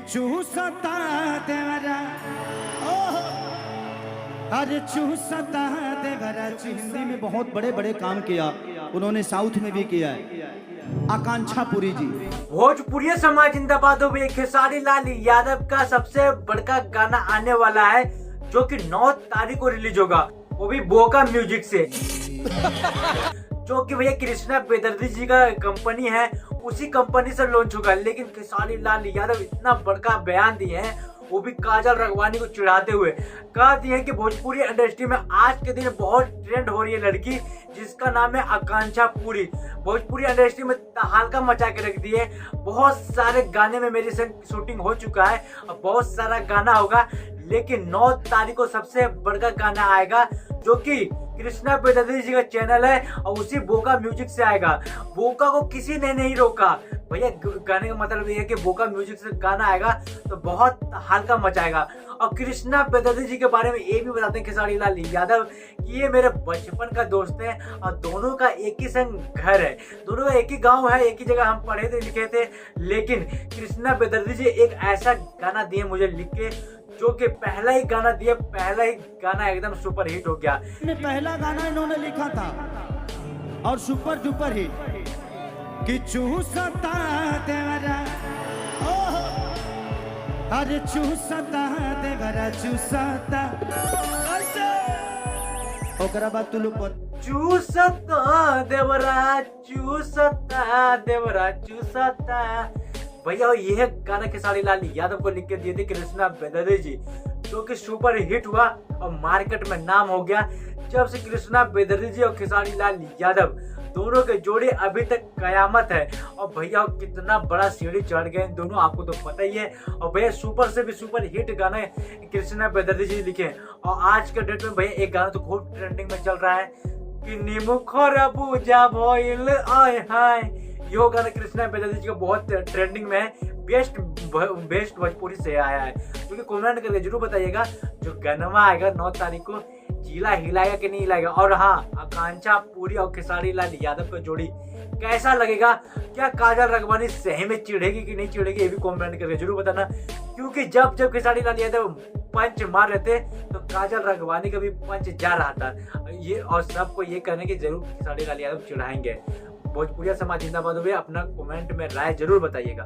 चूसता देवरा अरे चूसता देवरा। हिंदी में बहुत बड़े बड़े काम किया उन्होंने, साउथ में भी किया है। आकांक्षा पुरी जी। भोजपुरी समाज जिंदाबाद हो। खेसारी लाल यादव का सबसे बड़का गाना आने वाला है जो कि 9 तारीख को रिलीज होगा, वो भी बोका म्यूजिक से जो कि भैया कृष्णा बेदर्दी जी का कंपनी है, उसी कंपनी से लॉन्च होगा। लेकिन खेसारी लाल यादव इतना बड़का बयान दिए हैं, वो भी काजल राघवानी को चिढ़ाते हुए कह दिए कि भोजपुरी इंडस्ट्री में आज के दिन बहुत ट्रेंड हो रही है लड़की जिसका नाम है आकांक्षा पुरी। भोजपुरी इंडस्ट्री में तहलका मचा के रख दिए। बहुत सारे गाने में मेरे संग शूटिंग हो चुका है और बहुत सारा गाना होगा, लेकिन 9 तारीख को सबसे बड़का गाना आएगा जो कि कृष्णा बेदर्दी जी का चैनल है और उसी बोका म्यूजिक से आएगा। बोका को किसी ने नहीं रोका भैया। गाने का मतलब ये है कि बोका म्यूजिक से गाना आएगा तो बहुत हल्का मचाएगा। और कृष्णा बेदर्दी जी के बारे में ये भी बताते हैं खेसारी लाल यादव कि ये मेरे बचपन का दोस्त है और दोनों का एक ही संग घर है, दोनों का एक ही गांव है, एक ही जगह हम पढ़े थे लिखे थे। लेकिन कृष्णा बेदर्दी जी एक ऐसा गाना दिए मुझे लिख के जो कि पहला ही गाना दिया, पहला ही गाना एकदम सुपर हिट हो गया। पहला गाना इन्होंने लिखा था और सुपर डुपर हिट कि चूसता देवरा अरे चूसता देवरा चूसता। ओकरा बाद तू लोग चूसता देवरा चूसता देवरा चूसता। भैया यह गाना खेसारी लाल यादव को लिख के दिए थे कृष्णा बेदर्दी जी, जो कि सुपर हिट हुआ और मार्केट में नाम हो गया। जब से कृष्णा बेदर्दी जी और खेसारी लाल यादव दोनों के जोड़ी अभी तक कयामत है। और भैया कितना बड़ा सीढ़ी चढ़ गए दोनों, आपको तो पता ही है। और भैया सुपर से भी सुपर हिट गाना कृष्णा बेदर्दी जी लिखे। और आज के डेट में भैया एक गाना तो खूब ट्रेंडिंग में चल रहा है कि नींबू खरबूजा भइल आय हाय। यो गाना कृष्णा बेदर्दी जी का बहुत ट्रेंडिंग में है, बेस्ट भोजपुरी से आया है। क्योंकि कमेंट करके जरूर बताइएगा जो गाना आएगा 9 तारीख को जिला हिलाएगा कि नहीं हिलाएगा। और हाँ, आकांक्षा पुरी और खेसारी लाल यादव का जोड़ी कैसा लगेगा? क्या काजल राघवानी सही में चिढ़ेगी कि नहीं चिढ़ेगी, ये भी कमेंट करके जरूर बताना। क्योंकि जब जब खेसारी लाल यादव पंच मार रहे थे तो काजल राघवानी का भी पंच जा रहा था ये, और सबको ये कहने की जरूर खेसारी लाल यादव चिढ़ाएंगे। भोजपुरी समाज जिंदाबाद हुए। अपना कमेंट में राय जरूर बताइएगा।